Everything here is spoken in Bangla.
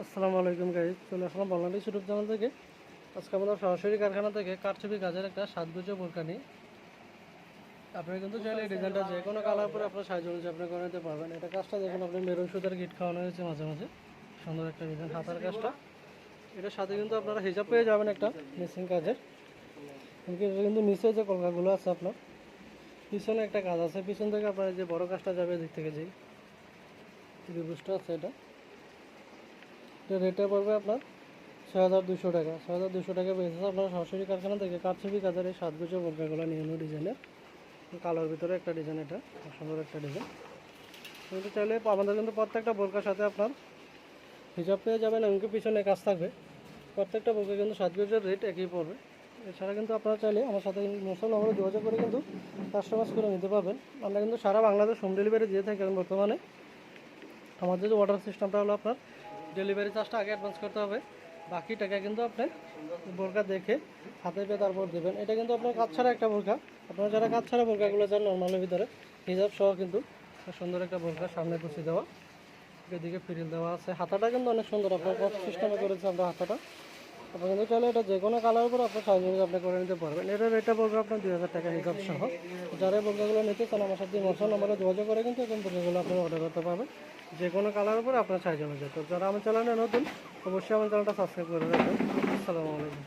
আসসালামু আলাইকুম গাইজ, চলে আসলাম বাংলাদেশ ইউটিউব চ্যানেল থেকে। আজকে আমরা সরাসরি কারখানা থেকে কারচুপি কাজের একটা সাজগোজা বোরকা নিই। আপনি কিন্তু চাইলে এই ডিজাইনটা যে কোনো কালার পরে আপনার সাইজ অনুযায়ী আপনি করে নিতে পারবেন। এটা কাজটা দেখুন, আপনি মেরুন সুতার গিট খাওয়ানো হয়েছে মাঝে মাঝে, সুন্দর একটা ডিজাইন হাতার কাজটা। এটার সাথে কিন্তু আপনারা হিজাব পেয়ে যাবেন একটা মেশিন কাজের। এটা কিন্তু নিচে যে কলকাগুলো আছে আপনার, পিছনে একটা কাজ আছে, পিছন থেকে আপনার যে বড় কাজটা যাবে দিক থেকে যেই বুঝতে আছে এটা রেটে পড়বে আপনার ৬,২০০ টাকা। ৬,২০০ টাকা পেয়েছে আপনারা সরাসরি কারখানা থেকে কারচুপি কাজের এই সাজগোজা বোরকাগুলো নিয়ে নিন ডিজাইনের। কালোর ভিতরে একটা ডিজাইন, এটা সুন্দর একটা ডিজাইন। কিন্তু চাইলে আমাদের কিন্তু প্রত্যেকটা বোরকার সাথে আপনার হিসাব পেয়ে যাবেন, এমনকি পিছনে কাজ থাকবে। প্রত্যেকটা বোরকা কিন্তু সাজগোজার রেট একই পড়বে। এছাড়া কিন্তু আপনারা চাইলে আমার সাথে মোবাইল নম্বরে যোগাযোগ করে কিন্তু কাস্টমাইজ করে নিতে পারবেন। আমরা কিন্তু সারা বাংলাদেশ হোম ডেলিভারি দিয়ে থাকি। এখন বর্তমানে আমাদের যে অর্ডার সিস্টেমটা হলো, আপনার ডেলিভারি চার্জটা আগে অ্যাডভান্স করতে হবে, বাকি টাকা কিন্তু আপনি বোরকা দেখে হাতে পেয়ে তারপর দেবেন। এটা কিন্তু আপনার কাজ ছাড়া একটা বোরকা। আপনারা যারা কাজ ছাড়া বোরকাগুলো চান নর্মালের ভিতরে হিজাব সহ, কিন্তু সুন্দর একটা বোরকা, সামনে কুচি দেওয়া, এদিকে ফিরিল দেওয়া আছে। হাতাটা কিন্তু অনেক সুন্দর, আপনার কত সিস্টেমে করেছে আমরা হাতাটা। আপনি কিন্তু চাইলে এটা যে কোনো কালার উপর আপনার সাইজ অনুযায়ী আপনি করে নিতে পারবেন। এটার রেটটা পড়বে আপনার ২,০০০ টাকা হিসাব সহ। যারা বোরকাগুলো নিতে চান আমার সাথে মোবাইল নম্বরে যোগাযোগ করে কিন্তু এখন বোরকাগুলো আপনি অর্ডার করতে পারবেন যে কোনো কালার উপরে আপনার সাইজ অনুযায়ী। তো যারা আমার চ্যানেলে নতুন, অবশ্যই আমার চ্যানেলটা সাবস্ক্রাইব করে রাখবেন। আসসালামু আলাইকুম।